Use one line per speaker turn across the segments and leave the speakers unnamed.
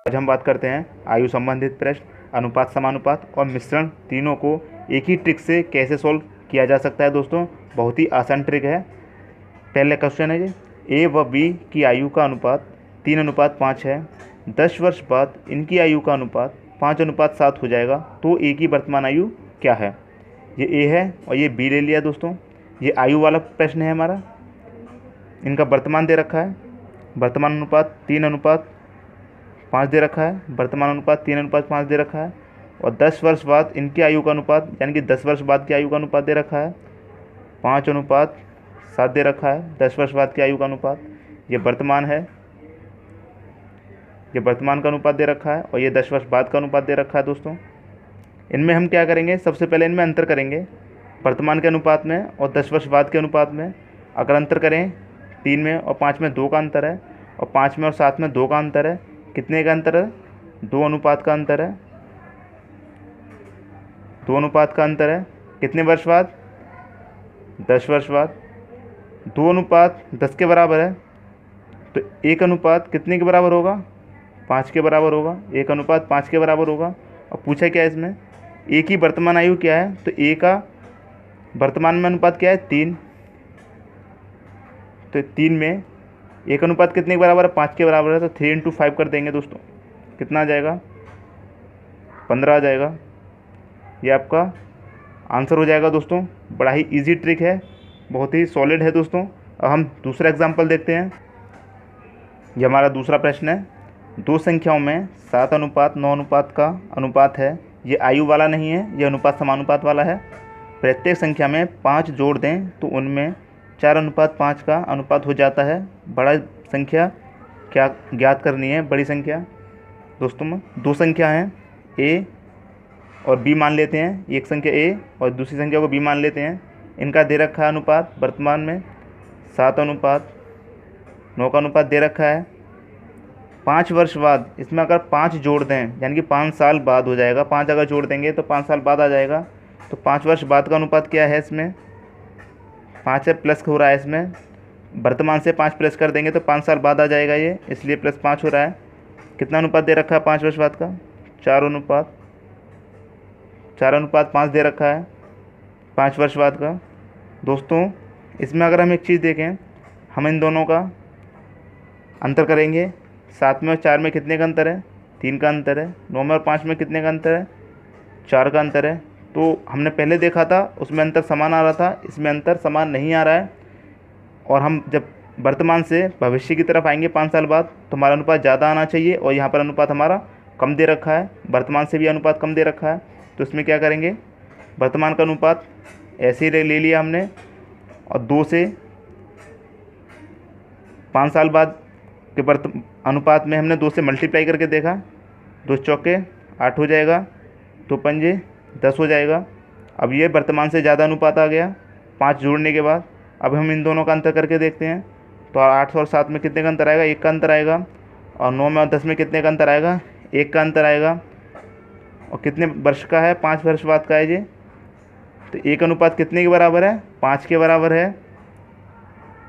आज हम बात करते हैं आयु संबंधित प्रश्न, अनुपात, समानुपात और मिश्रण, तीनों को एक ही ट्रिक से कैसे सॉल्व किया जा सकता है। दोस्तों बहुत ही आसान ट्रिक है। पहले क्वेश्चन है जी, ए व बी की आयु का अनुपात 3:5 है। 10 वर्ष बाद इनकी आयु का अनुपात 5:7 हो जाएगा, तो ए की वर्तमान आयु क्या है। ये ए है और ये बी ले लिया दोस्तों। ये आयु वाला प्रश्न है हमारा। इनका वर्तमान दे रखा है, वर्तमान अनुपात 3:5 दे रखा है, वर्तमान अनुपात 3:5 दे रखा है। और 10 वर्ष बाद इनकी आयु का अनुपात यानी कि 10 वर्ष बाद की आयु का अनुपात दे रखा है 5:7 दे रखा है। 10 वर्ष बाद की आयु का अनुपात ये वर्तमान है, ये वर्तमान का अनुपात दे रखा है और ये 10 वर्ष बाद का अनुपात दे रखा है। दोस्तों इनमें हम क्या करेंगे, सबसे पहले इनमें अंतर करेंगे, वर्तमान के अनुपात में और 10 वर्ष बाद के अनुपात में। अगर अंतर करें 3 में और 5 में 2 का अंतर है, और 5 में और 7 में 2 का अंतर है। कितने का अंतर है, 2 अनुपात का अंतर है, 2 अनुपात का अंतर है। कितने वर्ष बाद, 10 वर्ष बाद। 2 अनुपात 10 के बराबर है, तो 1 अनुपात कितने के बराबर होगा, 5 के बराबर होगा। 1 अनुपात 5 के बराबर होगा। और पूछा क्या है इसमें, ए की वर्तमान आयु क्या है, तो ए का वर्तमान में अनुपात क्या है, 3। तो 3 में 1 अनुपात कितने के बराबर है, 5 के बराबर है, तो 3 × 5 कर देंगे दोस्तों। कितना आ जाएगा, 15 आ जाएगा। ये आपका आंसर हो जाएगा दोस्तों। बड़ा ही इजी ट्रिक है, बहुत ही सॉलिड है दोस्तों। अब हम दूसरा एग्जांपल देखते हैं। ये हमारा दूसरा प्रश्न है। दो संख्याओं में 7:9 का अनुपात है। ये आयु वाला नहीं है, ये अनुपात समानुपात वाला है। प्रत्येक संख्या में 5 जोड़ दें तो उनमें 4:5 का अनुपात हो जाता है। बड़ा संख्या क्या ज्ञात करनी है, बड़ी संख्या। दोस्तों में दो संख्या हैं, ए और बी मान लेते हैं। एक संख्या ए और दूसरी संख्या को बी मान लेते हैं। इनका दे रखा है अनुपात वर्तमान में 7:9 का अनुपात दे रखा है। 5 वर्ष बाद इसमें अगर 5 जोड़ दें यानी कि 5 साल बाद हो जाएगा। 5 अगर जोड़ देंगे तो 5 साल बाद आ जाएगा। तो 5 वर्ष बाद का अनुपात क्या है, इसमें 5 से प्लस हो रहा है। इसमें वर्तमान से 5 प्लस कर देंगे तो 5 साल बाद आ जाएगा ये, इसलिए +5 हो रहा है। कितना अनुपात दे रखा है 5 वर्ष बाद का, 4:5 दे रखा है 5 वर्ष बाद का। दोस्तों इसमें अगर हम एक चीज़ देखें, हम इन दोनों का अंतर करेंगे। 7 में और 4 में कितने का अंतर है, 3 का अंतर है। 9 में और 5 में कितने का अंतर है, 4 का अंतर है। तो हमने पहले देखा था उसमें अंतर समान आ रहा था, इसमें अंतर समान नहीं आ रहा है। और हम जब वर्तमान से भविष्य की तरफ आएंगे 5 साल बाद, तो हमारा अनुपात ज़्यादा आना चाहिए और यहाँ पर अनुपात हमारा कम दे रखा है। वर्तमान से भी अनुपात कम दे रखा है। तो इसमें क्या करेंगे, वर्तमान का अनुपात ऐसे ही ले लिया हमने और 2 से 5 साल बाद के अनुपात में हमने 2 से मल्टीप्लाई करके देखा। 2 चौके 8 हो जाएगा, 2 पंजे 10 हो जाएगा। अब ये वर्तमान से ज़्यादा अनुपात आ गया 5 जोड़ने के बाद। अब हम इन दोनों का अंतर करके देखते हैं। तो 8 और 7 में कितने का अंतर आएगा, 1 का अंतर आएगा। और 9 में और 10 में कितने का अंतर आएगा, 1 का अंतर आएगा। और कितने वर्ष का है, 5 वर्ष बाद का है ये। तो 1 अनुपात कितने के बराबर है, 5 के बराबर है।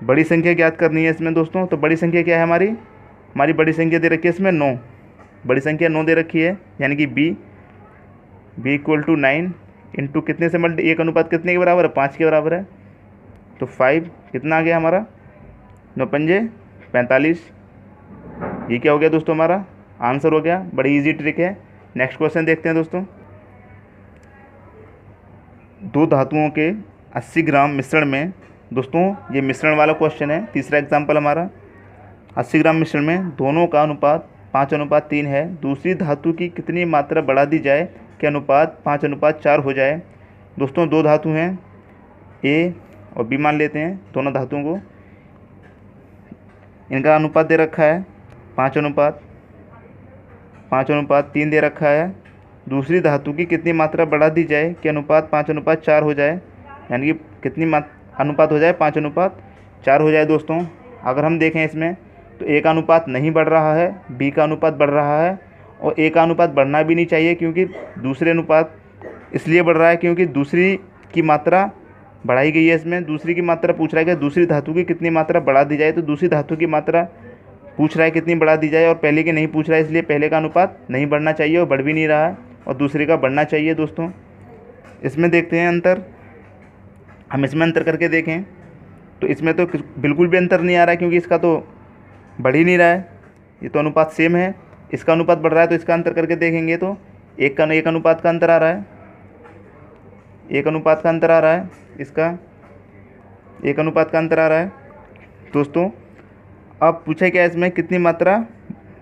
बड़ी संख्या ज्ञात करनी है इसमें दोस्तों। तो बड़ी संख्या क्या है हमारी बड़ी संख्या दे रखी है इसमें 9। बड़ी संख्या 9 दे रखी है, यानी कि बी = 9 इंटू कितने से 1 अनुपात कितने के बराबर है, 5 के बराबर है। तो 5 कितना आ गया हमारा, 9 पंजे 45। ये क्या हो गया दोस्तों, हमारा आंसर हो गया। बड़ी इजी ट्रिक है। नेक्स्ट क्वेश्चन देखते हैं दोस्तों। 2 धातुओं के 80 ग्राम मिश्रण में, दोस्तों ये मिश्रण वाला क्वेश्चन है। तीसरा एग्जाम्पल हमारा, 80 ग्राम मिश्रण में दोनों का अनुपात 5:3 है। दूसरी धातु की कितनी मात्रा बढ़ा दी जाए कि अनुपात 5:4 हो जाए। दोस्तों 2 धातु हैं, ए और बी मान लेते हैं दोनों धातुओं को। इनका अनुपात दे रखा है 5:3 दे रखा है। दूसरी धातु की कितनी मात्रा बढ़ा दी जाए कि अनुपात 5:4 हो जाए, यानी कि कितनी अनुपात हो जाए, 5:4 हो जाए। दोस्तों अगर हम देखें इसमें तो ए का अनुपात नहीं बढ़ रहा है, बी का अनुपात बढ़ रहा है। और ए का अनुपात बढ़ना भी नहीं चाहिए, क्योंकि दूसरे अनुपात इसलिए बढ़ रहा है क्योंकि दूसरी की मात्रा बढ़ाई गई है। इसमें दूसरी की मात्रा पूछ रहा है कि दूसरी धातु की कितनी मात्रा बढ़ा दी जाए। तो दूसरी धातु की मात्रा पूछ रहा है कितनी बढ़ा दी जाए और पहले की नहीं पूछ रहा है, इसलिए पहले का अनुपात नहीं बढ़ना चाहिए और बढ़ भी नहीं रहा है, और दूसरे का बढ़ना चाहिए। दोस्तों इसमें देखते हैं अंतर, हम इसमें अंतर करके देखें तो इसमें तो बिल्कुल भी अंतर नहीं आ रहा है, क्योंकि इसका तो बढ़ ही नहीं रहा है, ये तो अनुपात सेम है। इसका अनुपात बढ़ रहा है तो इसका अंतर करके देखेंगे तो एक अनुपात का अंतर आ रहा है, एक अनुपात का अंतर आ रहा है, इसका एक अनुपात का अंतर आ रहा है। दोस्तों अब पूछा क्या इसमें, कितनी मात्रा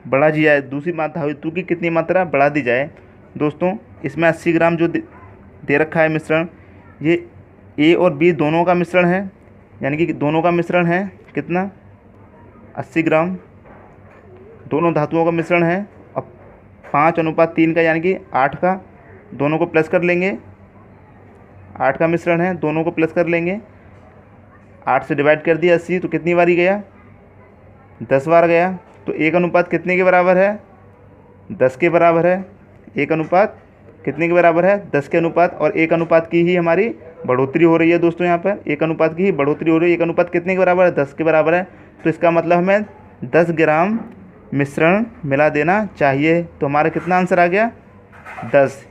बढ़ा दी जाए, दूसरी धातु की कितनी मात्रा बढ़ा दी जाए। दोस्तों इसमें 80 ग्राम जो दे रखा है मिश्रण, ये ए और बी दोनों का मिश्रण है, यानी कि दोनों का मिश्रण है कितना 80 ग्राम, दोनों धातुओं का मिश्रण है। अब 5:3 का यानी कि 8 का, दोनों को प्लस कर लेंगे, 8 का मिश्रण है, दोनों को प्लस कर लेंगे। 8 से डिवाइड कर दिया 80, तो कितनी बारी गया 10 बार गया। तो एक अनुपात कितने के बराबर है 10 के बराबर है, एक अनुपात कितने के बराबर है 10 के अनुपात, और एक अनुपात की ही हमारी बढ़ोतरी हो रही है। दोस्तों यहाँ पर एक अनुपात की ही बढ़ोतरी हो रही है, एक अनुपात कितने के बराबर है 10 के बराबर है। तो इसका मतलब हमें 10 ग्राम मिश्रण मिला देना चाहिए। तो हमारा कितना आंसर आ गया 10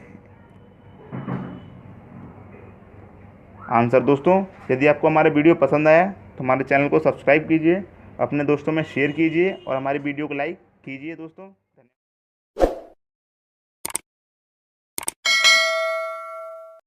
आंसर। दोस्तों यदि आपको हमारा वीडियो पसंद आया तो हमारे चैनल को सब्सक्राइब कीजिए, अपने दोस्तों में शेयर कीजिए और हमारी वीडियो को लाइक कीजिए। दोस्तों